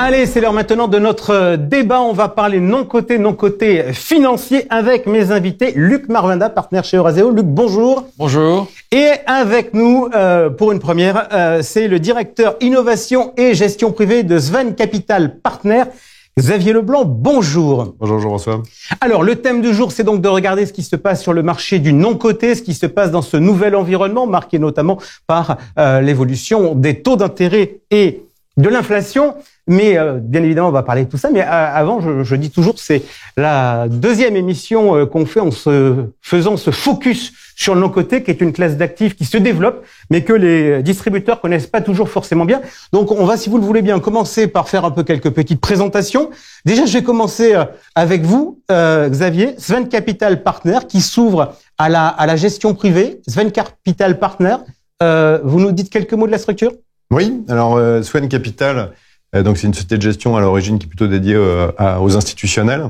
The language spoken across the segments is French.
Allez, c'est l'heure maintenant de notre débat. On va parler non-coté financier avec mes invités. Luc Marvinda, partenaire chez Eurazeo. Luc, bonjour. Bonjour. Et avec nous, pour une première, c'est le directeur innovation et gestion privée de Sven Capital Partners, Xavier Leblanc. Bonjour. Bonjour Jean-François. Alors, le thème du jour, c'est donc de regarder ce qui se passe sur le marché du non-coté, ce qui se passe dans ce nouvel environnement, marqué notamment par l'évolution des taux d'intérêt et de l'inflation. Mais bien évidemment, on va parler de tout ça. Mais avant, je dis toujours, c'est la deuxième émission qu'on fait en se faisant ce focus sur le non-coté, qui est une classe d'actifs qui se développe, mais que les distributeurs connaissent pas toujours forcément bien. Donc, on va, si vous le voulez bien, commencer par faire un peu quelques petites présentations. Déjà, je vais commencer avec vous, Xavier. Sven Capital Partners, qui s'ouvre à la gestion privée. Sven Capital Partners, vous nous dites quelques mots de la structure ? Oui, alors Sven Capital, donc c'est une société de gestion à l'origine qui est plutôt dédiée aux institutionnels.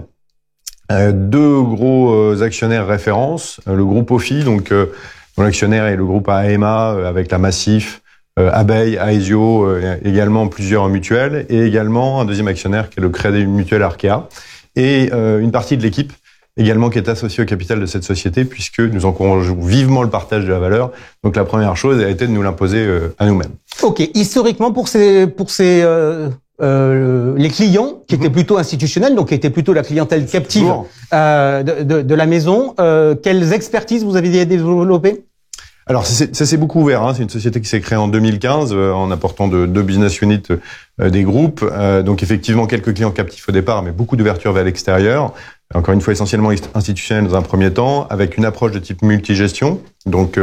Deux gros actionnaires références, le groupe OFI, donc dont l'actionnaire est le groupe AEMA avec la Massif, Abeille, Aesio, également plusieurs mutuelles, et également un deuxième actionnaire qui est le Crédit Mutuel Arkea, et une partie de l'équipe également qui est associée au capital de cette société, puisque nous encourageons vivement le partage de la valeur. Donc la première chose a été de nous l'imposer à nous-mêmes. Ok, historiquement pour les clients qui étaient plutôt institutionnels, donc qui étaient plutôt la clientèle captive de la maison, quelles expertises vous avez développées ? Alors ça s'est beaucoup ouvert. Hein. C'est une société qui s'est créée en 2015 en apportant deux business units des groupes. Donc effectivement quelques clients captifs au départ, mais beaucoup d'ouverture vers l'extérieur. Encore une fois, essentiellement institutionnel dans un premier temps, avec une approche de type multigestion. Donc,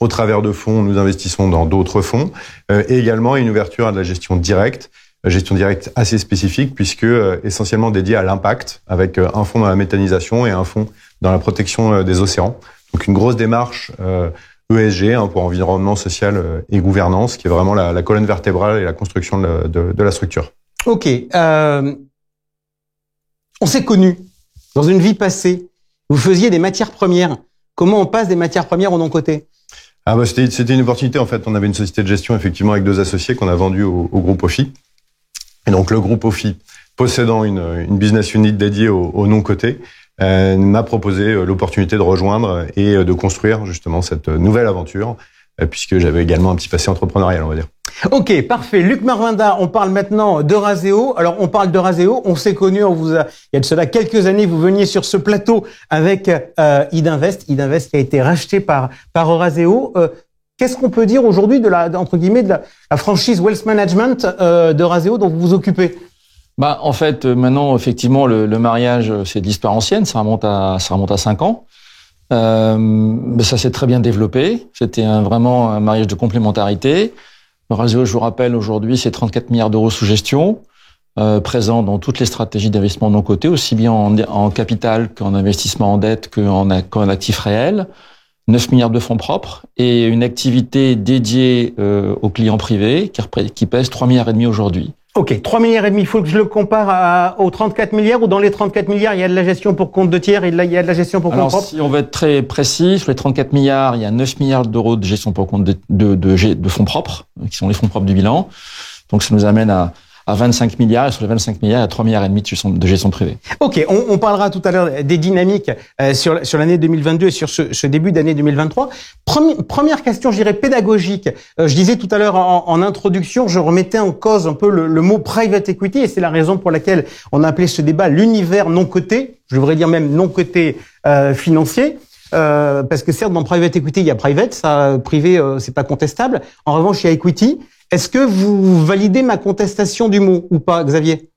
au travers de fonds, nous investissons dans d'autres fonds. Et également une ouverture à de la gestion directe assez spécifique, puisque essentiellement dédiée à l'impact, avec un fonds dans la méthanisation et un fonds dans la protection des océans. Donc, une grosse démarche ESG pour environnement, social et gouvernance, qui est vraiment la colonne vertébrale et la construction de la structure. Ok. On s'est connus. Dans une vie passée, vous faisiez des matières premières. Comment on passe des matières premières au non-coté ? C'était une opportunité. En fait, on avait une société de gestion effectivement avec deux associés qu'on a vendu au groupe OFI. Et donc le groupe OFI, possédant une business unit dédiée au non-coté, m'a proposé l'opportunité de rejoindre et de construire justement cette nouvelle aventure, puisque j'avais également un petit passé entrepreneurial, on va dire. Ok, parfait. Luc Marvinda, on parle maintenant d'Eurazeo. Alors, on parle d'Eurazeo. On s'est connus, il y a de cela quelques années, vous veniez sur ce plateau avec Idinvest. Idinvest qui a été racheté par Eurazeo. Qu'est-ce qu'on peut dire aujourd'hui de la franchise Wealth Management d'Eurazeo dont vous vous occupez ? En fait, maintenant, effectivement, le mariage, c'est de l'histoire ancienne. Ça remonte à 5 ans. Mais ça s'est très bien développé. C'était vraiment un mariage de complémentarité. Eurazeo, je vous rappelle, aujourd'hui, c'est 34 milliards d'euros sous gestion, présent dans toutes les stratégies d'investissement non coté, aussi bien en capital qu'en investissement en dette qu'en actifs réels, 9 milliards de fonds propres et une activité dédiée aux clients privés qui pèse 3,5 milliards aujourd'hui. Ok, 3,5 milliards, il faut que je le compare aux 34 milliards ou dans les 34 milliards, il y a de la gestion pour compte de tiers et il y a de la gestion pour compte propre ? Si on veut être très précis, sur les 34 milliards, il y a 9 milliards d'euros de gestion pour compte de fonds propres, qui sont les fonds propres du bilan. Donc ça nous amène à 25 milliards, et sur les 25 milliards, il y a 3,5 milliards de gestion privée. Ok, on parlera tout à l'heure des dynamiques sur l'année 2022 et sur ce début d'année 2023. Première question, je dirais pédagogique. Je disais tout à l'heure en introduction, je remettais en cause un peu le mot private equity, et c'est la raison pour laquelle on a appelé ce débat l'univers non coté, je devrais dire même non coté financier. Parce que certes, dans private equity, il y a private, ça, privé, c'est pas contestable. En revanche, il y a equity. Est-ce que vous validez ma contestation du mot ou pas, Xavier ?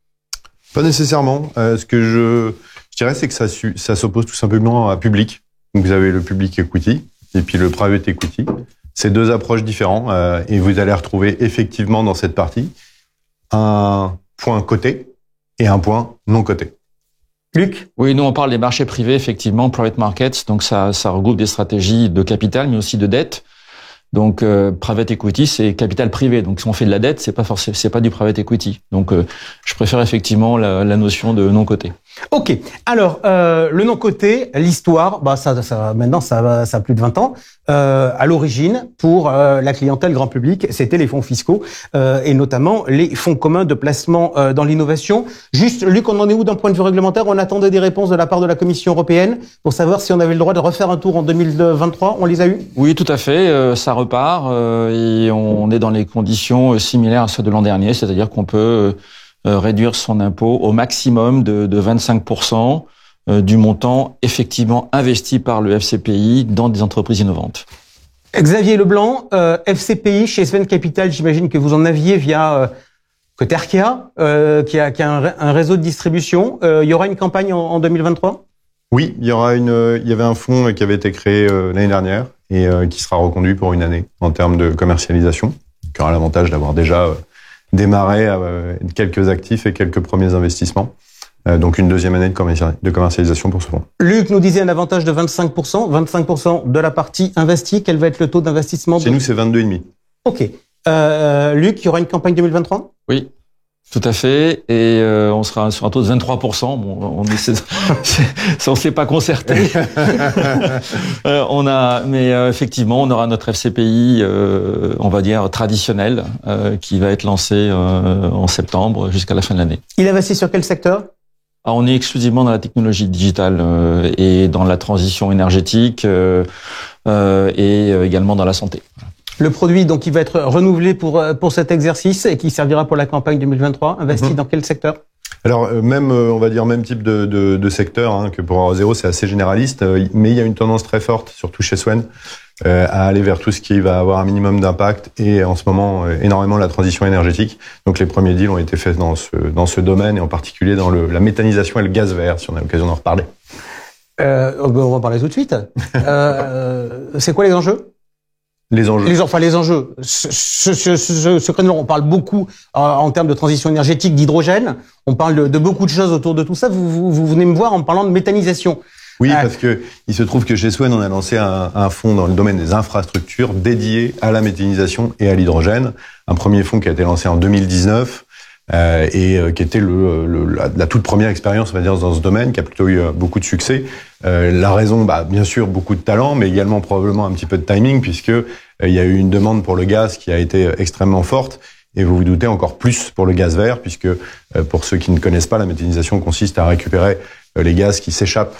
Pas nécessairement. Ce que je dirais, c'est que ça s'oppose tout simplement à public. Donc vous avez le public equity et puis le private equity. C'est deux approches différentes et vous allez retrouver effectivement dans cette partie un point coté et un point non coté. Luc ? Oui, nous on parle des marchés privés, effectivement, private markets. Donc ça regroupe des stratégies de capital, mais aussi de dette. Donc private equity, c'est capital privé. Donc si on fait de la dette, c'est pas du private equity. Donc je préfère effectivement la notion de non coté. Ok. Alors, le non-coté, l'histoire, maintenant, ça a plus de 20 ans. À l'origine, pour la clientèle grand public, c'était les fonds fiscaux et notamment les fonds communs de placement dans l'innovation. Juste, Luc, on en est où d'un point de vue réglementaire? On attendait des réponses de la part de la Commission européenne pour savoir si on avait le droit de refaire un tour en 2023. On les a eu? Oui, tout à fait. Ça repart et on est dans les conditions similaires à ceux de l'an dernier, c'est-à-dire qu'on peut réduire son impôt au maximum de 25% du montant effectivement investi par le FCPI dans des entreprises innovantes. Xavier Leblanc, FCPI chez Sven Capital, j'imagine que vous en aviez via côté Arkea, qui a un réseau de distribution. Il y aura une campagne en 2023? Oui, il y avait un fonds qui avait été créé l'année dernière et qui sera reconduit pour une année en termes de commercialisation, qui aura l'avantage d'avoir déjà démarré quelques actifs et quelques premiers investissements. Donc une deuxième année de commercialisation pour ce fonds. Luc nous disait un avantage de 25%, 25% de la partie investie. Quel va être le taux d'investissement? Chez nous, c'est 22,5. Ok. Luc, il y aura une campagne 2023? Oui, tout à fait. Et on sera sur un taux de 23%. Bon, on s'est pas concerté. Effectivement, on aura notre FCPI, on va dire traditionnel, qui va être lancé en septembre jusqu'à la fin de l'année. Il investit sur quel secteur? On est exclusivement dans la technologie digitale et dans la transition énergétique et également dans la santé. Le produit, donc, il va être renouvelé pour cet exercice et qui servira pour la campagne 2023. Investi dans quel secteur? Alors, on va dire même type de secteur que pour Eurazeo, c'est assez généraliste, mais il y a une tendance très forte, surtout chez Swen, à aller vers tout ce qui va avoir un minimum d'impact et en ce moment énormément la transition énergétique. Donc les premiers deals ont été faits dans ce domaine et en particulier dans la méthanisation et le gaz vert, si on a l'occasion d'en reparler. On va en parler tout de suite. C'est quoi les enjeux? Les enjeux. Les enjeux. Ce créneau, on parle beaucoup en termes de transition énergétique, d'hydrogène. On parle de beaucoup de choses autour de tout ça. Vous venez me voir en parlant de méthanisation. Oui, parce que il se trouve que chez Swen, on a lancé un fonds dans le domaine des infrastructures dédié à la méthanisation et à l'hydrogène. Un premier fonds qui a été lancé en 2019 et qui était la toute première expérience, on va dire, dans ce domaine, qui a plutôt eu beaucoup de succès. La raison, bien sûr, beaucoup de talent, mais également probablement un petit peu de timing, puisque il y a eu une demande pour le gaz qui a été extrêmement forte. Et vous vous doutez encore plus pour le gaz vert, puisque pour ceux qui ne connaissent pas, la méthanisation consiste à récupérer les gaz qui s'échappent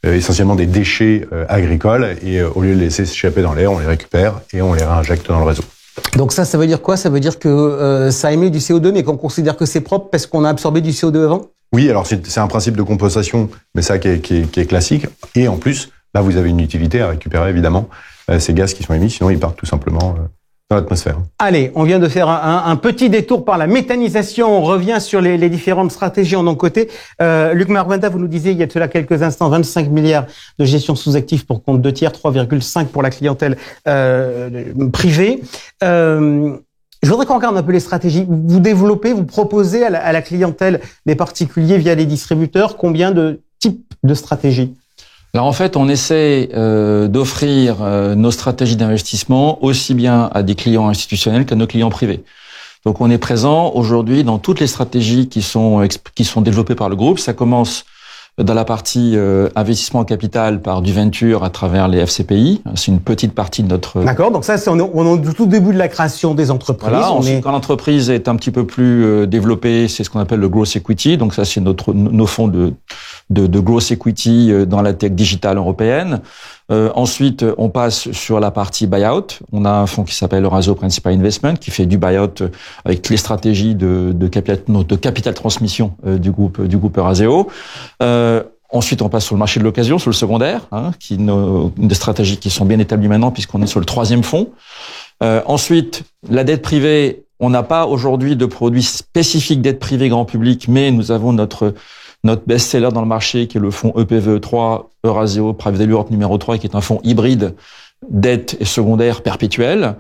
essentiellement des déchets agricoles, et au lieu de les laisser s'échapper dans l'air, on les récupère et on les réinjecte dans le réseau. Donc ça veut dire quoi? Ça veut dire que ça émet du CO2, mais qu'on considère que c'est propre parce qu'on a absorbé du CO2 avant? Oui, alors c'est un principe de compensation, mais ça qui est classique. Et en plus, là, vous avez une utilité à récupérer, évidemment, ces gaz qui sont émis, sinon ils partent tout simplement dans l'atmosphère. Allez, on vient de faire un petit détour par la méthanisation. On revient sur les différentes stratégies en non-coté. Luc Marwenda, vous nous disiez il y a de cela quelques instants, 25 milliards de gestion sous actifs pour compte de tiers, 3,5 pour la clientèle privée. Je voudrais qu'on regarde un peu les stratégies. Vous développez, vous proposez à la clientèle des particuliers via les distributeurs combien de types de stratégies? Alors en fait, on essaie d'offrir nos stratégies d'investissement aussi bien à des clients institutionnels qu'à nos clients privés. Donc on est présent aujourd'hui dans toutes les stratégies qui sont développées par le groupe. Ça commence dans la partie investissement en capital par du venture à travers les FCPI. C'est une petite partie de notre... D'accord, donc ça, on est au tout début de la création des entreprises. Voilà, quand l'entreprise est un petit peu plus développée, c'est ce qu'on appelle le growth equity. Donc ça, c'est nos fonds de growth equity dans la tech digitale européenne. Ensuite, on passe sur la partie buyout. On a un fonds qui s'appelle Eurazeo Principal Investment qui fait du buyout avec les stratégies de capital transmission du groupe Eurazeo. Ensuite, on passe sur le marché de l'occasion, sur le secondaire, des stratégies qui sont bien établies maintenant puisqu'on est sur le 3e fonds. Ensuite, la dette privée. On n'a pas aujourd'hui de produit spécifique dette privée grand public, mais nous avons notre best-seller dans le marché, qui est le fonds EPVE3, Eurazeo Private Value Europe numéro 3, qui est un fonds hybride, dette et secondaire perpétuel.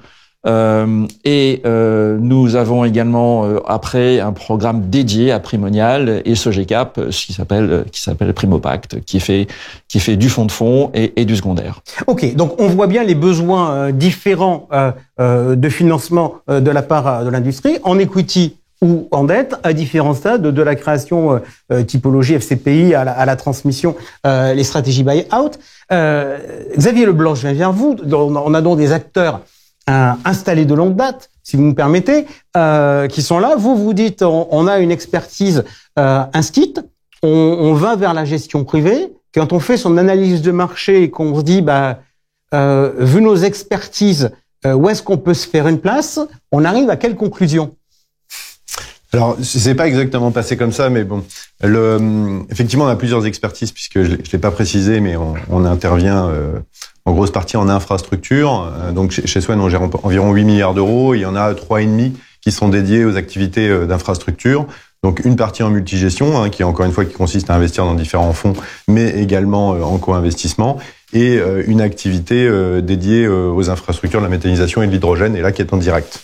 Nous avons également, après, un programme dédié à Primonial et Sogecap, qui s'appelle Primopact, qui fait du fonds de fonds et du secondaire. Ok, donc on voit bien les besoins différents de financement de la part de l'industrie. En equity, ou en dette à différents stades de la création typologie FCPI à la transmission, les stratégies buy-out. Xavier Leblanc, je viens vers vous. On a donc des acteurs installés de longue date, si vous me permettez, qui sont là. Vous dites, on a une expertise instite, on va vers la gestion privée. Quand on fait son analyse de marché et qu'on se dit, vu nos expertises, où est-ce qu'on peut se faire une place, on arrive à quelle conclusion? Alors, c'est pas exactement passé comme ça, mais bon, effectivement, on a plusieurs expertises, puisque je l'ai pas précisé, mais on intervient en grosse partie en infrastructure. Donc, chez Swen, on gère environ 8 milliards d'euros. Il y en a 3,5 qui sont dédiés aux activités d'infrastructure. Donc, une partie en multigestion, qui encore une fois, qui consiste à investir dans différents fonds, mais également en co-investissement, et une activité dédiée aux infrastructures, de la méthanisation et de l'hydrogène, et là, qui est en direct.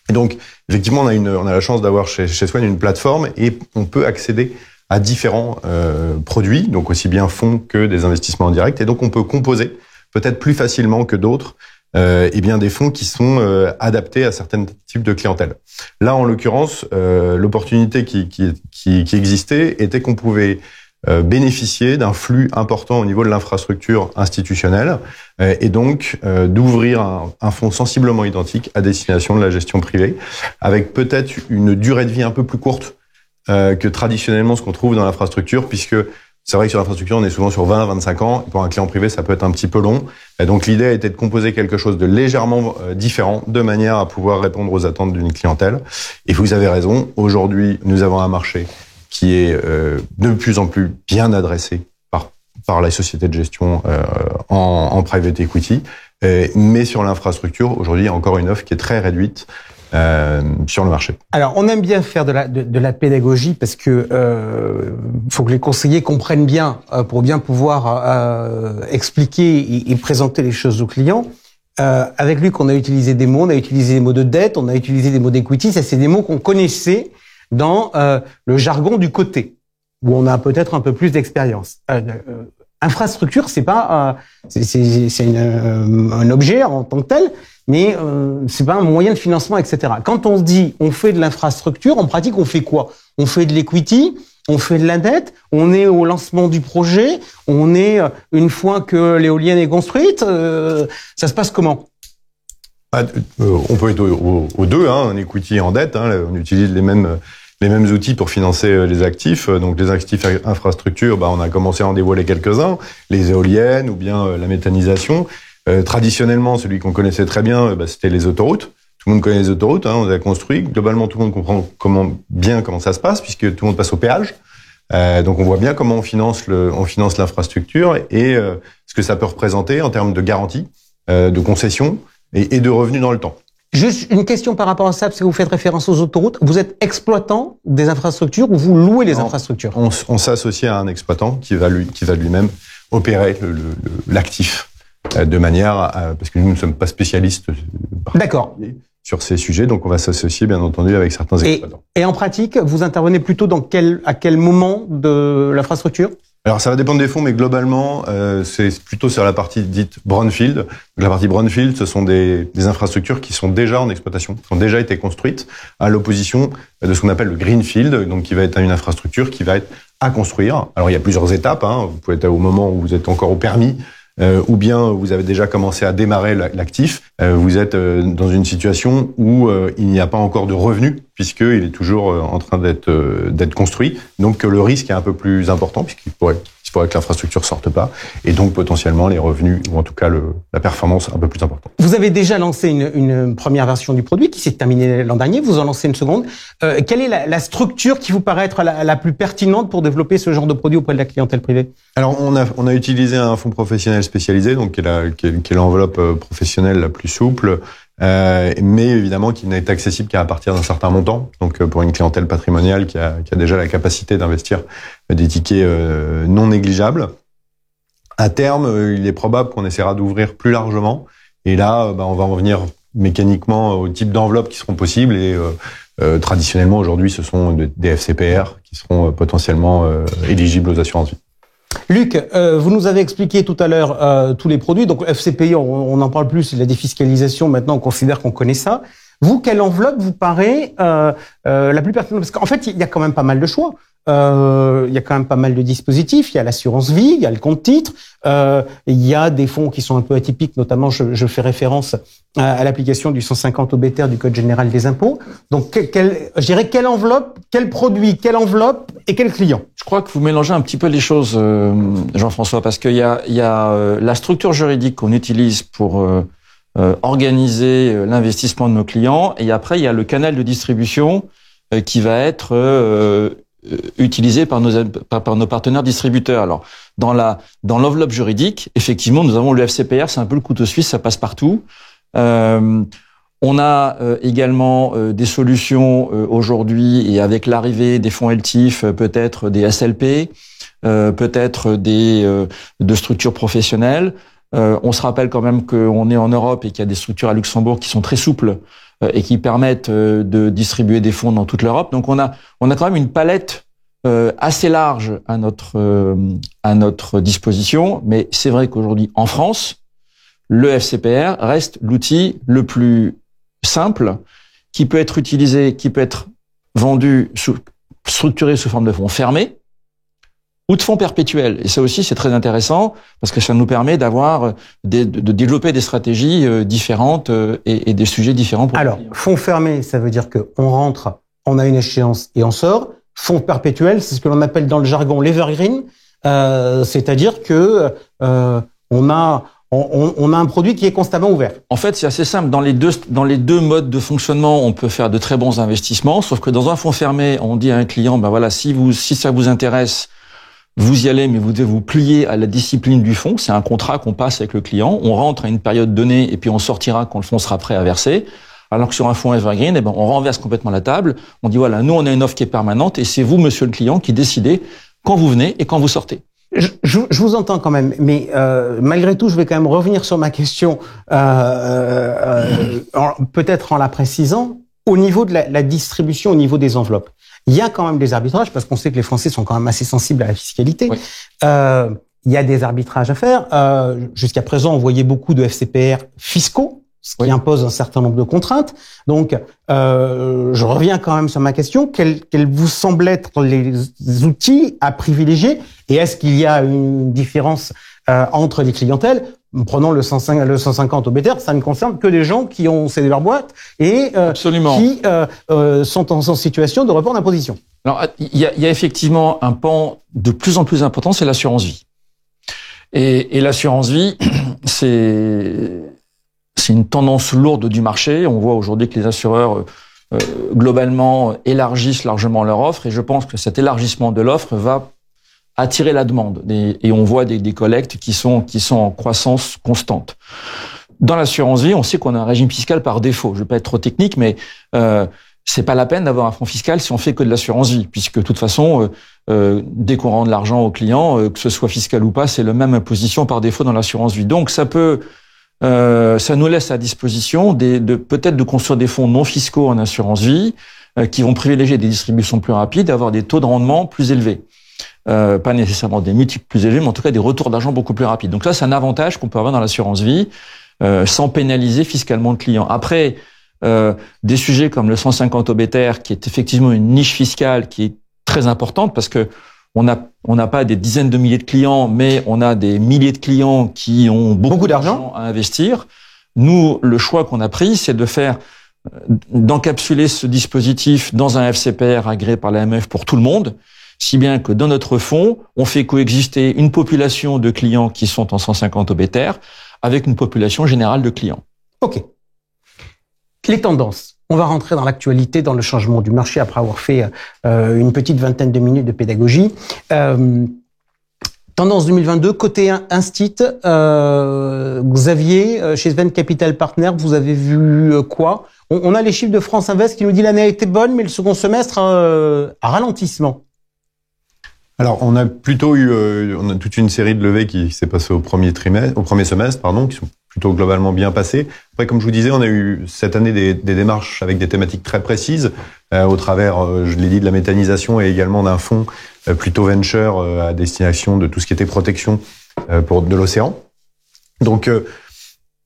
Et donc, effectivement, on a la chance d'avoir chez Swen une plateforme et on peut accéder à différents produits, donc aussi bien fonds que des investissements en direct. Et donc, on peut composer peut-être plus facilement que d'autres des fonds qui sont adaptés à certains types de clientèle. Là, en l'occurrence, l'opportunité qui existait était qu'on pouvait bénéficier d'un flux important au niveau de l'infrastructure institutionnelle et donc d'ouvrir un fonds sensiblement identique à destination de la gestion privée, avec peut-être une durée de vie un peu plus courte que traditionnellement ce qu'on trouve dans l'infrastructure, puisque c'est vrai que sur l'infrastructure, on est souvent sur 20 à 25 ans. Et pour un client privé, ça peut être un petit peu long. Et donc, l'idée était de composer quelque chose de légèrement différent, de manière à pouvoir répondre aux attentes d'une clientèle. Et vous avez raison. Aujourd'hui, nous avons un marché qui est de plus en plus bien adressé par les sociétés de gestion en private equity. Mais sur l'infrastructure, aujourd'hui, il y a encore une offre qui est très réduite sur le marché. Alors, on aime bien faire de la pédagogie parce que faut que les conseillers comprennent bien pour bien pouvoir expliquer et présenter les choses aux clients. Avec Luc, on a utilisé des mots, on a utilisé des mots de dette, on a utilisé des mots d'equity. Ça, c'est des mots qu'on connaissait dans le jargon du côté, où on a peut-être un peu plus d'expérience. Infrastructure, c'est pas un objet en tant que tel, mais c'est pas un moyen de financement, etc. Quand on se dit on fait de l'infrastructure, en pratique, on fait quoi? On fait de l'equity, on fait de la dette, on est au lancement du projet, on est une fois que l'éolienne est construite, ça se passe comment? On peut être aux deux, en equity et en dette. On utilise les mêmes outils pour financer les actifs. Donc les actifs infrastructures, on a commencé à en dévoiler quelques-uns, les éoliennes ou bien la méthanisation. Traditionnellement, celui qu'on connaissait très bien, c'était les autoroutes. Tout le monde connaît les autoroutes, on les a construit. Globalement, tout le monde comprend comment ça se passe, puisque tout le monde passe au péage. Donc on voit bien comment on finance l'infrastructure et ce que ça peut représenter en termes de garantie, de concession et de revenus dans le temps. Juste une question par rapport à ça, parce que vous faites référence aux autoroutes. Vous êtes exploitant des infrastructures ou vous louez les infrastructures? On s'associe à un exploitant qui va lui-même opérer l'actif de manière parce que nous ne sommes pas spécialistes sur ces sujets, donc on va s'associer bien entendu avec certains exploitants. Et en pratique, vous intervenez plutôt à quel moment de l'infrastructure? Alors ça va dépendre des fonds, mais globalement, c'est plutôt sur la partie dite brownfield. Donc, la partie brownfield, ce sont des infrastructures qui sont déjà en exploitation, qui ont déjà été construites, à l'opposition de ce qu'on appelle le greenfield, donc qui va être une infrastructure qui va être à construire. Alors il y a plusieurs étapes. Vous pouvez être au moment où vous êtes encore au permis, ou bien vous avez déjà commencé à démarrer l'actif. Vous êtes dans une situation où il n'y a pas encore de revenus, puisqu'il est toujours en train d'être construit. Donc le risque est un peu plus important, puisqu'il pourrait que l'infrastructure sorte pas, et donc potentiellement les revenus, ou en tout cas la performance un peu plus importante. Vous avez déjà lancé une première version du produit qui s'est terminée l'an dernier, vous en lancez une seconde. Quelle est la structure qui vous paraît être la plus pertinente pour développer ce genre de produit auprès de la clientèle privée? Alors on a utilisé un fonds professionnel spécialisé, donc qui est l'enveloppe professionnelle la plus souple, mais évidemment qui n'est accessible qu'à partir d'un certain montant. Donc pour une clientèle patrimoniale qui a déjà la capacité d'investir des tickets non négligeables. À terme, il est probable qu'on essaiera d'ouvrir plus largement. Et là, on va en venir mécaniquement au type d'enveloppes qui seront possibles. Et traditionnellement, aujourd'hui, ce sont des FCPR qui seront potentiellement éligibles aux assurances vie. Luc, vous nous avez expliqué tout à l'heure tous les produits. Donc FCPI, on n'en parle plus, c'est de la défiscalisation. Maintenant, on considère qu'on connaît ça. Vous, quelle enveloppe vous paraît la plus pertinente? Parce qu'en fait, il y a quand même pas mal de choix. Il y a quand même pas mal de dispositifs. Il y a l'assurance vie, il y a le compte titre, il y a des fonds qui sont un peu atypiques, notamment je fais référence à l'application du 150 OBTR du Code général des impôts. Donc, je dirais quelle enveloppe, quel produit, quelle enveloppe et quel client? Je crois que vous mélangez un petit peu les choses, Jean-François, parce qu'il y a la structure juridique qu'on utilise pour organiser l'investissement de nos clients, et après il y a le canal de distribution qui va être utilisé par nos partenaires distributeurs. Alors, dans l'enveloppe juridique, effectivement, nous avons le FCPR, c'est un peu le couteau suisse, ça passe partout. On a également des solutions aujourd'hui, et avec l'arrivée des fonds LTIF, peut-être des SLP, peut-être de structures professionnelles. On se rappelle quand même qu'on est en Europe et qu'il y a des structures à Luxembourg qui sont très souples et qui permettent de distribuer des fonds dans toute l'Europe. Donc on a quand même une palette assez large à notre disposition, mais c'est vrai qu'aujourd'hui en France, le FCPR reste l'outil le plus simple qui peut être utilisé, qui peut être vendu, structuré sous forme de fonds fermés ou de fonds perpétuels. Et ça aussi, c'est très intéressant parce que ça nous permet d'avoir de développer des stratégies différentes et des sujets différents. Alors, fonds fermés, ça veut dire que on rentre, on a une échéance et on sort. Fonds perpétuels, c'est ce que l'on appelle dans le jargon l'evergreen, c'est-à-dire que on a un produit qui est constamment ouvert. En fait, c'est assez simple. Dans les deux modes de fonctionnement, on peut faire de très bons investissements, sauf que dans un fonds fermé, on dit à un client, ben voilà, si ça vous intéresse, vous y allez, mais vous devez vous plier à la discipline du fonds. C'est un contrat qu'on passe avec le client. On rentre à une période donnée et puis on sortira quand le fonds sera prêt à verser. Alors que sur un fonds evergreen, on renverse complètement la table. On dit voilà, nous on a une offre qui est permanente et c'est vous, monsieur le client, qui décidez quand vous venez et quand vous sortez. Je vous entends quand même, mais malgré tout, je vais quand même revenir sur ma question, peut-être en la précisant, au niveau de la distribution, au niveau des enveloppes. Il y a quand même des arbitrages, parce qu'on sait que les Français sont quand même assez sensibles à la fiscalité. Oui. Il y a des arbitrages à faire. Jusqu'à présent, on voyait beaucoup de FCPR fiscaux, ce qui impose un certain nombre de contraintes. Donc, je reviens quand même sur ma question. Quels vous semblent être les outils à privilégier? Et est-ce qu'il y a une différence entre les clientèles? Prenons le 150 OBTR, ça ne concerne que des gens qui ont cédé leur boîte et qui sont en situation de report d'imposition. Alors, il y a effectivement un pan de plus en plus important, c'est l'assurance vie. Et l'assurance vie, c'est une tendance lourde du marché. On voit aujourd'hui que les assureurs, globalement, élargissent largement leur offre. Et je pense que cet élargissement de l'offre va attirer la demande. Et on voit des collectes qui sont en croissance constante. Dans l'assurance vie, on sait qu'on a un régime fiscal par défaut. Je vais pas être trop technique, mais c'est pas la peine d'avoir un fonds fiscal si on fait que de l'assurance vie, puisque de toute façon, dès qu'on rend de l'argent au client, que ce soit fiscal ou pas, c'est la même imposition par défaut dans l'assurance vie. Donc ça nous laisse à disposition peut-être de construire des fonds non fiscaux en assurance vie qui vont privilégier des distributions plus rapides, avoir des taux de rendement plus élevés. Pas nécessairement des multiples plus élevés, mais en tout cas des retours d'argent beaucoup plus rapides. Donc ça, c'est un avantage qu'on peut avoir dans l'assurance vie, sans pénaliser fiscalement le client. Après, des sujets comme le 150 OBTR, qui est effectivement une niche fiscale qui est très importante parce que on n'a pas des dizaines de milliers de clients, mais on a des milliers de clients qui ont beaucoup d'argent à investir. Nous, le choix qu'on a pris, c'est d'encapsuler ce dispositif dans un FCPR agréé par l'AMF pour tout le monde, si bien que dans notre fonds, on fait coexister une population de clients qui sont en 150 OBTR avec une population générale de clients. OK. Les tendances. On va rentrer dans l'actualité, dans le changement du marché après avoir fait une petite vingtaine de minutes de pédagogie. Tendance 2022, côté Instit, Xavier, chez Sven Capital Partners, vous avez vu quoi? On a les chiffres de France Invest qui nous dit l'année a été bonne, mais le second semestre à ralentissement. Alors, on a plutôt on a toute une série de levées qui s'est passée au premier semestre, qui sont plutôt globalement bien passées. Après, comme je vous disais, on a eu cette année des démarches avec des thématiques très précises, au travers, je l'ai dit, de la méthanisation et également d'un fonds plutôt venture à destination de tout ce qui était protection de l'océan. Donc,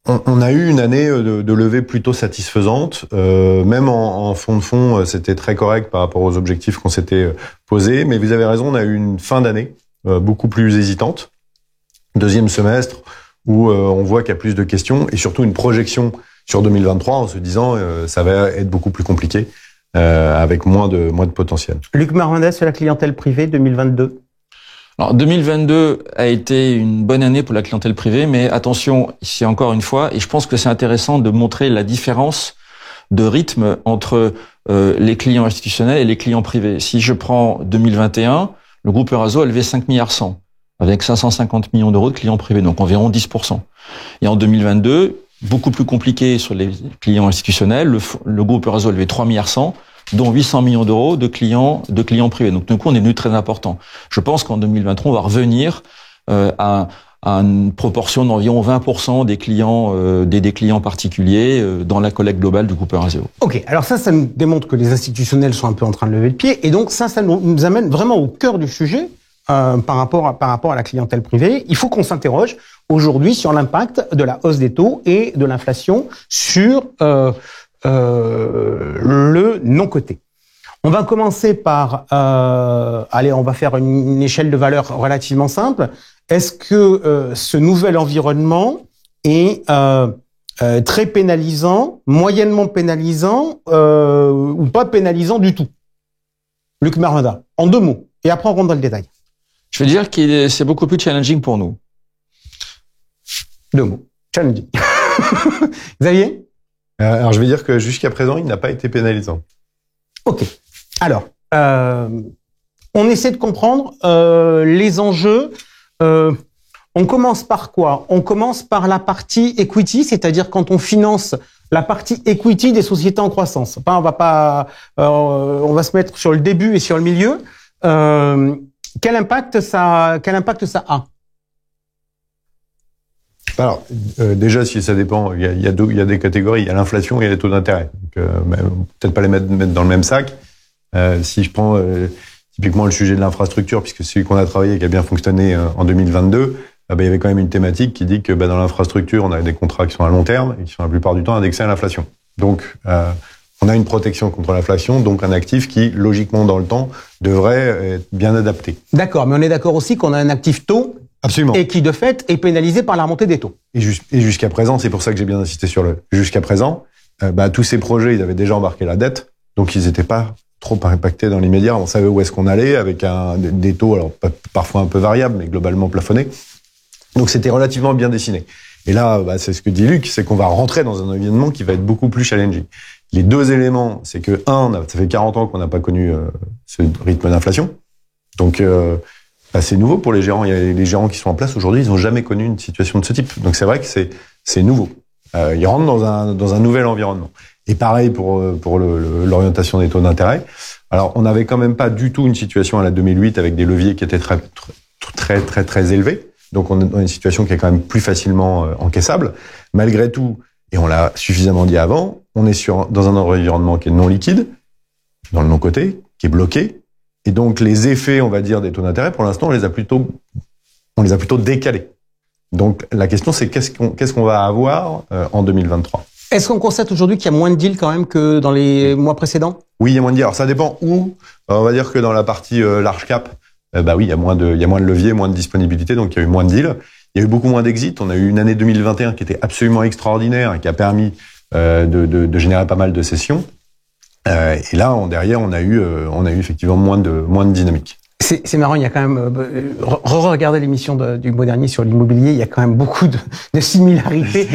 On a eu une année de levée plutôt satisfaisante. Même en fonds de fonds, c'était très correct par rapport aux objectifs qu'on s'était posés. Mais vous avez raison, on a eu une fin d'année beaucoup plus hésitante. Deuxième semestre où on voit qu'il y a plus de questions et surtout une projection sur 2023 en se disant ça va être beaucoup plus compliqué avec moins de potentiel. Luc Maruenda sur la clientèle privée 2022. Alors 2022 a été une bonne année pour la clientèle privée, mais attention, ici encore une fois, et je pense que c'est intéressant de montrer la différence de rythme entre les clients institutionnels et les clients privés. Si je prends 2021, le groupe Eurazeo a levé 5 milliards 100 avec 550 millions d'euros de clients privés, donc environ 10%. Et en 2022, beaucoup plus compliqué sur les clients institutionnels, le groupe Eurazeo a levé 3 milliards 100, dont 800 millions d'euros de clients privés. Donc, d'un coup, on est devenu très important. Je pense qu'en 2023, on va revenir à une proportion d'environ 20% des clients particuliers dans la collecte globale du groupe Eurazeo. Ok, alors ça nous démontre que les institutionnels sont un peu en train de lever le pied, et donc ça nous amène vraiment au cœur du sujet par rapport à la clientèle privée. Il faut qu'on s'interroge aujourd'hui sur l'impact de la hausse des taux et de l'inflation sur le non-coté. On va commencer par, on va faire une échelle de valeur relativement simple. Est-ce que ce nouvel environnement est très pénalisant, moyennement pénalisant ou pas pénalisant du tout? Luc Maruenda, en 2 mots, et après on rentre dans le détail. Je veux dire que c'est beaucoup plus challenging pour nous. 2 mots, challenging. Xavier? Alors, je vais dire que jusqu'à présent, il n'a pas été pénalisant. Ok. Alors, on essaie de comprendre les enjeux. On commence par quoi? On commence par la partie equity, c'est-à-dire quand on finance la partie equity des sociétés en croissance. On va se mettre sur le début et sur le milieu. Quel impact ça a? Alors, déjà, si ça dépend, il y a des catégories. Il y a l'inflation et les taux d'intérêt. Donc, peut-être pas les mettre dans le même sac. Si je prends typiquement le sujet de l'infrastructure, puisque c'est celui qu'on a travaillé et qui a bien fonctionné en 2022, il y avait quand même une thématique qui dit que dans l'infrastructure, on a des contrats qui sont à long terme et qui sont la plupart du temps indexés à l'inflation. Donc, on a une protection contre l'inflation, donc un actif qui, logiquement, dans le temps, devrait être bien adapté. D'accord, mais on est d'accord aussi qu'on a un actif taux. Absolument. Et qui, de fait, est pénalisé par la remontée des taux. Et jusqu'à présent, c'est pour ça que j'ai bien insisté sur jusqu'à présent, tous ces projets, ils avaient déjà embarqué la dette, donc ils n'étaient pas trop impactés dans l'immédiat. On savait où est-ce qu'on allait avec des taux, alors parfois un peu variables, mais globalement plafonnés. Donc c'était relativement bien dessiné. Et là, c'est ce que dit Luc, c'est qu'on va rentrer dans un environnement qui va être beaucoup plus challenging. Les 2 éléments, c'est que ça fait 40 ans qu'on n'a pas connu ce rythme d'inflation. Donc c'est nouveau pour les gérants. Il y a les gérants qui sont en place aujourd'hui, ils n'ont jamais connu une situation de ce type. Donc c'est vrai que c'est nouveau. Ils rentrent dans un nouvel environnement. Et pareil pour l'orientation des taux d'intérêt. Alors on n'avait quand même pas du tout une situation à la 2008 avec des leviers qui étaient très très très élevés. Donc on est dans une situation qui est quand même plus facilement encaissable. Malgré tout, et on l'a suffisamment dit avant, on est dans un environnement qui est non liquide, dans le non-coté, qui est bloqué. Et donc, les effets, on va dire, des taux d'intérêt, pour l'instant, on les a plutôt décalés. Donc, la question, c'est qu'est-ce qu'on va avoir en 2023? Est-ce qu'on constate aujourd'hui qu'il y a moins de deals quand même que dans les mois précédents? Oui, il y a moins de deals. Alors, ça dépend où. On va dire que dans la partie large cap, oui, il y a moins de leviers, moins de disponibilité, donc il y a eu moins de deals. Il y a eu beaucoup moins d'exits. On a eu une année 2021 qui était absolument extraordinaire et qui a permis de générer pas mal de sessions. Et là, derrière, on a eu effectivement moins de dynamique. C'est marrant, il y a quand même regardez l'émission du mois dernier sur l'immobilier, il y a quand même beaucoup de similarités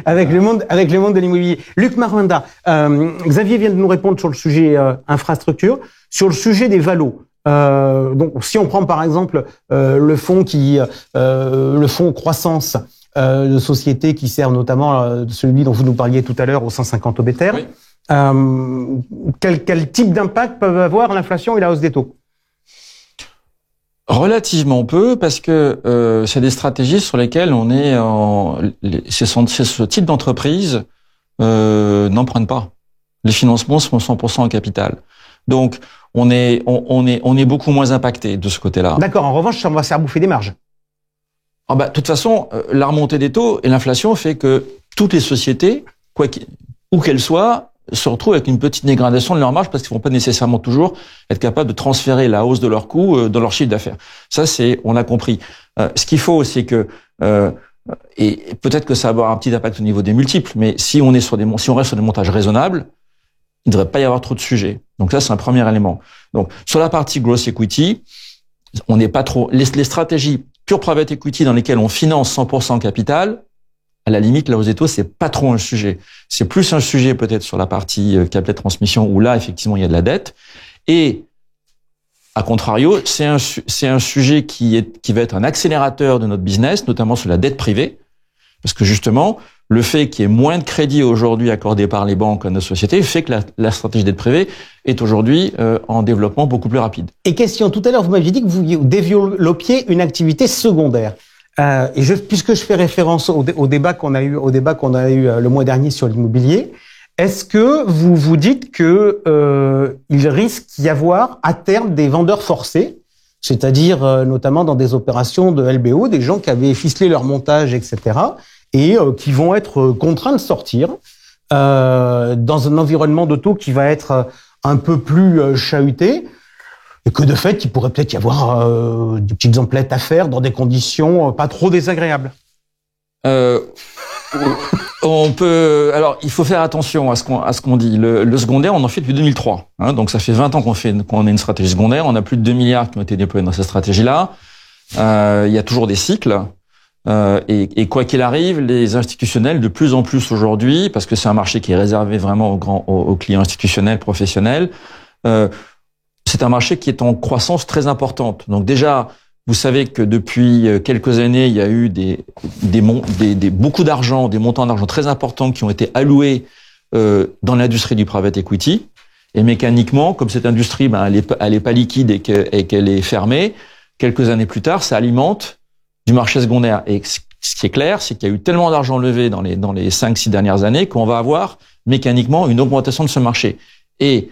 avec le monde de l'immobilier. Luc Maruenda, Xavier vient de nous répondre sur le sujet infrastructure, sur le sujet des valos. Donc, si on prend par exemple le fonds croissance de sociétés qui sert notamment celui dont vous nous parliez tout à l'heure au 150 Obéter. Oui. Quel type d'impact peuvent avoir l'inflation et la hausse des taux? Relativement peu, parce que c'est des stratégies sur lesquelles on est ce type d'entreprise n'empruntent pas. Les financements sont 100% en capital. Donc on est beaucoup moins impacté de ce côté-là. D'accord. En revanche, ça va se faire bouffer des marges. De toute façon, la remontée des taux et l'inflation fait que toutes les sociétés, où qu'elles soient, se retrouvent avec une petite dégradation de leur marge parce qu'ils vont pas nécessairement toujours être capables de transférer la hausse de leurs coûts dans leur chiffre d'affaires. Ça, on a compris. Ce qu'il faut, c'est que et peut-être que ça va avoir un petit impact au niveau des multiples, mais si on reste sur des montages raisonnables, il ne devrait pas y avoir trop de sujets. Donc ça, c'est un premier élément. Donc sur la partie gross equity, on n'est pas trop les stratégies pure private equity dans lesquelles on finance 100% capital. À la limite, la hausse des taux, c'est pas trop un sujet. C'est plus un sujet peut-être sur la partie capital transmission où là, effectivement, il y a de la dette. Et à contrario, c'est un sujet qui va être un accélérateur de notre business, notamment sur la dette privée, parce que justement, le fait qu'il y ait moins de crédits aujourd'hui accordés par les banques à nos sociétés fait que la stratégie dette privée est aujourd'hui en développement beaucoup plus rapide. Et question, tout à l'heure, vous m'aviez dit que vous développiez une activité secondaire. Puisque je fais référence au débat qu'on a eu le mois dernier sur l'immobilier, est-ce que vous vous dites que il risque d'y avoir à terme des vendeurs forcés, c'est-à-dire notamment dans des opérations de LBO, des gens qui avaient ficelé leur montage, etc., et qui vont être contraints de sortir dans un environnement de taux qui va être un peu plus chahuté, et que de fait, il pourrait peut-être y avoir des petites emplettes à faire dans des conditions pas trop désagréables. Alors, il faut faire attention à ce qu'on dit. Le secondaire, on en fait depuis 2003. Donc, ça fait 20 ans qu'on a une stratégie secondaire. On a plus de 2 milliards qui ont été déployés dans cette stratégie-là. Il y a toujours des cycles. Et quoi qu'il arrive, les institutionnels, de plus en plus aujourd'hui, parce que c'est un marché qui est réservé vraiment aux clients institutionnels, professionnels, c'est un marché qui est en croissance très importante. Donc déjà, vous savez que depuis quelques années, il y a eu beaucoup d'argent, des montants d'argent très importants qui ont été alloués dans l'industrie du private equity. Et mécaniquement, comme cette industrie, elle est pas liquide et qu'elle est fermée, quelques années plus tard, ça alimente du marché secondaire. Et ce qui est clair, c'est qu'il y a eu tellement d'argent levé dans les 5-6 dernières années qu'on va avoir mécaniquement une augmentation de ce marché. Et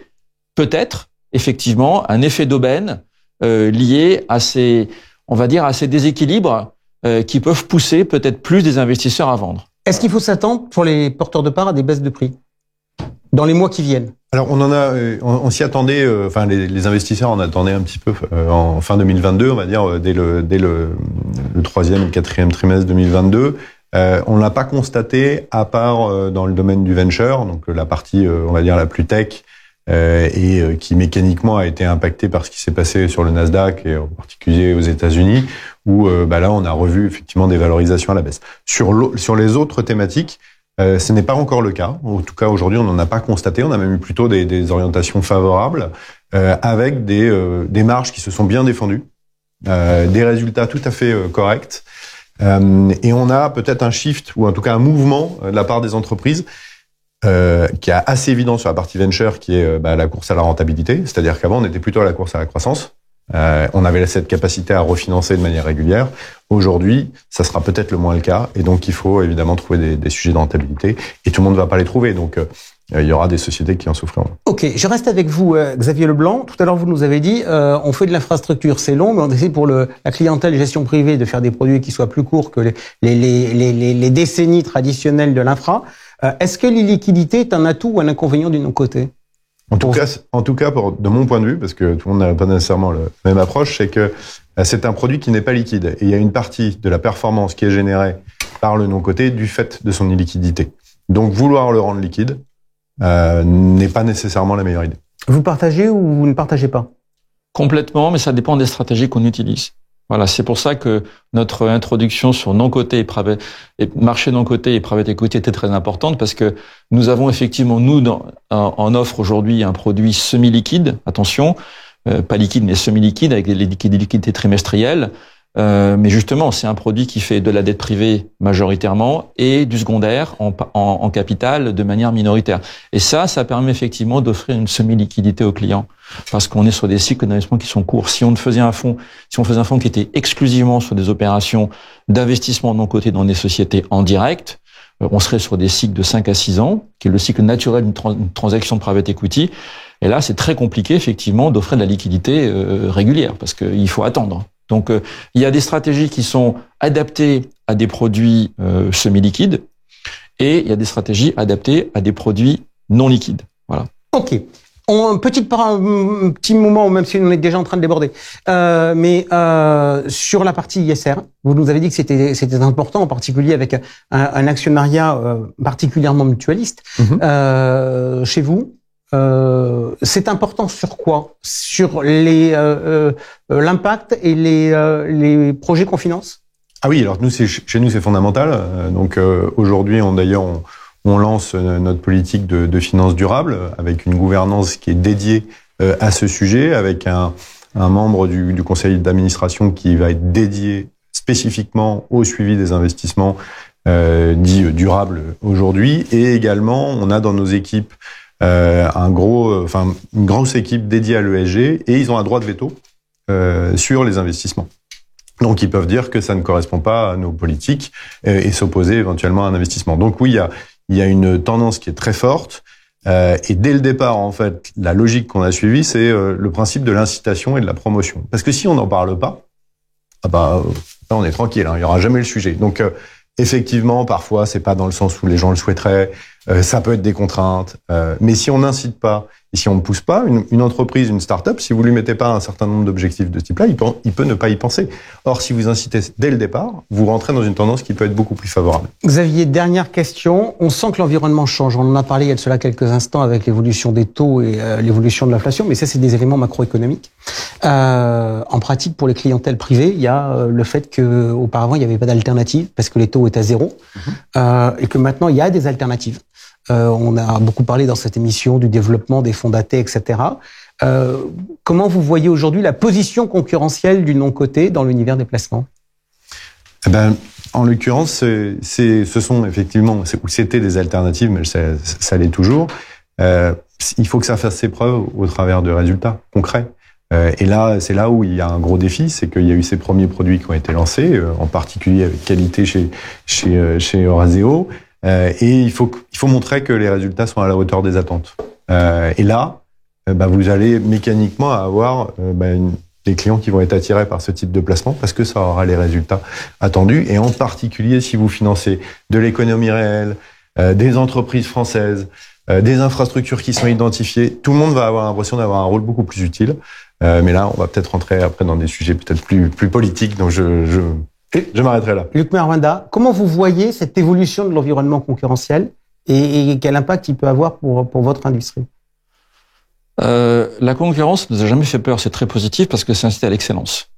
peut-être, effectivement, un effet d'aubaine lié à ces déséquilibres qui peuvent pousser peut-être plus des investisseurs à vendre. Est-ce qu'il faut s'attendre pour les porteurs de parts à des baisses de prix dans les mois qui viennent? Alors on s'y attendait. Enfin, les investisseurs en attendaient un petit peu en fin 2022, on va dire dès le troisième ou quatrième trimestre 2022. On l'a pas constaté à part dans le domaine du venture, donc la partie on va dire la plus tech. Et qui mécaniquement a été impacté par ce qui s'est passé sur le Nasdaq et en particulier aux États-Unis, où là on a revu effectivement des valorisations à la baisse. Sur les autres thématiques, ce n'est pas encore le cas. En tout cas aujourd'hui, on n'en a pas constaté. On a même eu plutôt des orientations favorables avec des marges qui se sont bien défendues, des résultats tout à fait corrects, et on a peut-être un shift ou en tout cas un mouvement de la part des entreprises. Qui est assez évident sur la partie venture, qui est la course à la rentabilité. C'est-à-dire qu'avant, on était plutôt à la course à la croissance. On avait cette capacité à refinancer de manière régulière. Aujourd'hui, ça sera peut-être le moins le cas. Et donc, il faut évidemment trouver des sujets de rentabilité. Et tout le monde ne va pas les trouver. Donc, il y aura des sociétés qui en souffriront. Ok, je reste avec vous, Xavier Leblanc. Tout à l'heure, vous nous avez dit, on fait de l'infrastructure, c'est long, mais on essaie pour la clientèle et gestion privée de faire des produits qui soient plus courts que les décennies traditionnelles de l'infra. Est-ce que l'illiquidité est un atout ou un inconvénient du non-côté? En tout cas, de mon point de vue, parce que tout le monde n'a pas nécessairement la même approche, c'est que c'est un produit qui n'est pas liquide. Et il y a une partie de la performance qui est générée par le non-côté du fait de son illiquidité. Donc, vouloir le rendre liquide n'est pas nécessairement la meilleure idée. Vous partagez ou vous ne partagez pas? Complètement, mais ça dépend des stratégies qu'on utilise. Voilà, c'est pour ça que notre introduction sur non-coté et marché non-coté et private equity était très importante, parce que nous avons effectivement, en offre aujourd'hui un produit semi-liquide, attention, pas liquide mais semi-liquide, avec des liquidités trimestrielles, mais justement, c'est un produit qui fait de la dette privée majoritairement et du secondaire en capital de manière minoritaire. Et ça permet effectivement d'offrir une semi-liquidité aux clients, parce qu'on est sur des cycles d'investissement qui sont courts. Si on faisait un fonds qui était exclusivement sur des opérations d'investissement non coté dans des sociétés en direct, on serait sur des cycles de 5 à 6 ans, qui est le cycle naturel d'une transaction de private equity. Et là, c'est très compliqué, effectivement, d'offrir de la liquidité régulière, parce qu'il faut attendre. Donc, il y a des stratégies qui sont adaptées à des produits semi-liquides et il y a des stratégies adaptées à des produits non liquides. Voilà. Ok. Un petit moment, même si on est déjà en train de déborder, mais sur la partie ISR, vous nous avez dit que c'était important, en particulier avec un actionnariat particulièrement mutualiste. Chez vous, c'est important sur quoi? Sur l'impact et les projets qu'on finance? Ah oui, alors chez nous c'est fondamental. Donc aujourd'hui, on lance notre politique de finances durables avec une gouvernance qui est dédiée à ce sujet, avec un membre du conseil d'administration qui va être dédié spécifiquement au suivi des investissements dits durables aujourd'hui. Et également, on a dans nos équipes une grosse équipe dédiée à l'ESG et ils ont un droit de veto sur les investissements. Donc, ils peuvent dire que ça ne correspond pas à nos politiques et s'opposer éventuellement à un investissement. Donc oui, il y a une tendance qui est très forte. Et dès le départ, en fait, la logique qu'on a suivie, c'est le principe de l'incitation et de la promotion. Parce que si on n'en parle pas, là, on est tranquille, il y aura jamais le sujet. Donc, effectivement, parfois, c'est pas dans le sens où les gens le souhaiteraient. Ça peut être des contraintes. Mais si on n'incite pas et si on ne pousse pas, une entreprise, une start-up, si vous lui mettez pas un certain nombre d'objectifs de ce type-là, il peut ne pas y penser. Or, si vous incitez dès le départ, vous rentrez dans une tendance qui peut être beaucoup plus favorable. Xavier, dernière question. On sent que l'environnement change. On en a parlé il y a de cela quelques instants avec l'évolution des taux et l'évolution de l'inflation, mais ça, c'est des éléments macroéconomiques. En pratique, pour les clientèles privées, il y a le fait que auparavant il n'y avait pas d'alternative parce que les taux étaient à zéro, et que maintenant il y a des alternatives. On a beaucoup parlé dans cette émission du développement des fonds datés, etc. Comment vous voyez aujourd'hui la position concurrentielle du non-coté dans l'univers des placements? En l'occurrence, ce sont effectivement, c'était des alternatives, mais ça l'est toujours. Il faut que ça fasse ses preuves au travers de résultats concrets. Et là, c'est là où il y a un gros défi, c'est qu'il y a eu ces premiers produits qui ont été lancés, en particulier avec qualité chez Eurazeo. Et il faut montrer que les résultats sont à la hauteur des attentes. Et là, vous allez mécaniquement avoir des clients qui vont être attirés par ce type de placement parce que ça aura les résultats attendus. Et en particulier, si vous financez de l'économie réelle, des entreprises françaises, des infrastructures qui sont identifiées, tout le monde va avoir l'impression d'avoir un rôle beaucoup plus utile. Mais là, on va peut-être rentrer après dans des sujets peut-être plus politiques. Donc je m'arrêterai là. Luc Merwenda, comment vous voyez cette évolution de l'environnement concurrentiel et quel impact il peut avoir pour votre industrie? La concurrence ne nous a jamais fait peur, c'est très positif parce que c'est incité à l'excellence.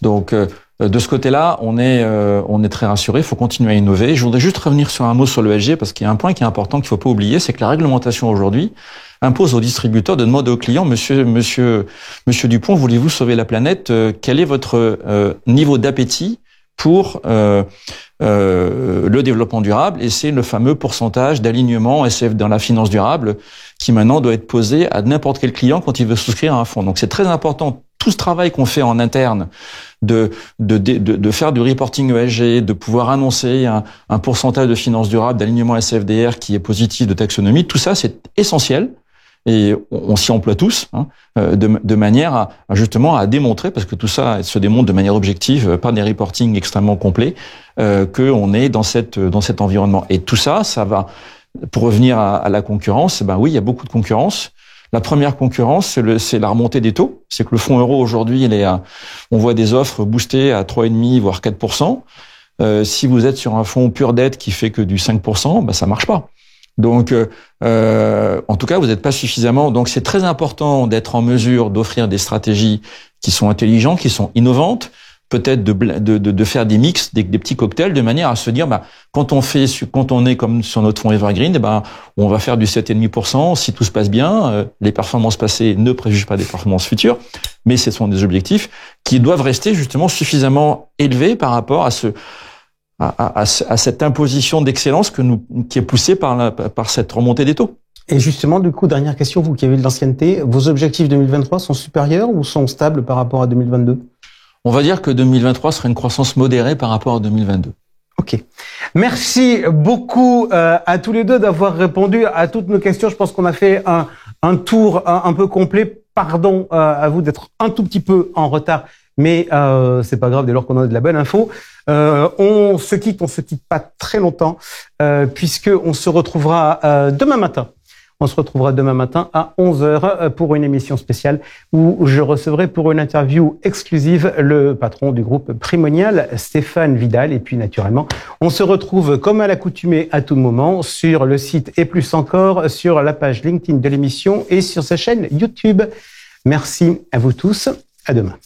Donc de ce côté-là, on est très rassuré. Il faut continuer à innover. Je voudrais juste revenir sur un mot sur l'ESG parce qu'il y a un point qui est important qu'il faut pas oublier, c'est que la réglementation aujourd'hui impose aux distributeurs de demander aux clients, Monsieur Dupont, voulez-vous sauver la planète? Quel est votre niveau d'appétit pour le développement durable? Et c'est le fameux pourcentage d'alignement SF dans la finance durable qui maintenant doit être posé à n'importe quel client quand il veut souscrire à un fonds. Donc c'est très important tout ce travail qu'on fait en interne de faire du reporting ESG, de pouvoir annoncer un pourcentage de finance durable, d'alignement SFDR qui est positif, de taxonomie. Tout ça c'est essentiel. Et on s'y emploie tous, de manière justement à démontrer, parce que tout ça se démontre de manière objective par des reportings extrêmement complets, qu'on est dans cet environnement. Et tout ça, ça va, pour revenir à la concurrence, oui, il y a beaucoup de concurrence. La première concurrence, c'est la remontée des taux. C'est que le fonds euro aujourd'hui, on voit des offres boostées à 3,5 voire 4%. Si vous êtes sur un fonds pure dette qui fait que du 5%, ça marche pas. Donc, en tout cas, vous n'êtes pas suffisamment. Donc, c'est très important d'être en mesure d'offrir des stratégies qui sont intelligentes, qui sont innovantes, peut-être de faire des mix, des petits cocktails, de manière à se dire, quand on est comme sur notre fonds Evergreen, on va faire du 7,5%. Si tout se passe bien, les performances passées ne préjugent pas des performances futures, mais ce sont des objectifs qui doivent rester justement suffisamment élevés par rapport à cette imposition d'excellence qui est poussée par cette remontée des taux. Et justement, du coup, dernière question, vous qui avez de l'ancienneté, vos objectifs 2023 sont supérieurs ou sont stables par rapport à 2022? On va dire que 2023 sera une croissance modérée par rapport à 2022. Ok. Merci beaucoup à tous les deux d'avoir répondu à toutes nos questions. Je pense qu'on a fait un tour un peu complet. Pardon à vous d'être un tout petit peu en retard mais c'est pas grave dès lors qu'on a de la bonne info. On se quitte pas très longtemps, puisque on se retrouvera demain matin. On se retrouvera demain matin à 11h pour une émission spéciale où je recevrai pour une interview exclusive le patron du groupe Primonial, Stéphane Vidal. Et puis naturellement, on se retrouve comme à l'accoutumée à tout moment sur le site et plus encore sur la page LinkedIn de l'émission et sur sa chaîne YouTube. Merci à vous tous. À demain.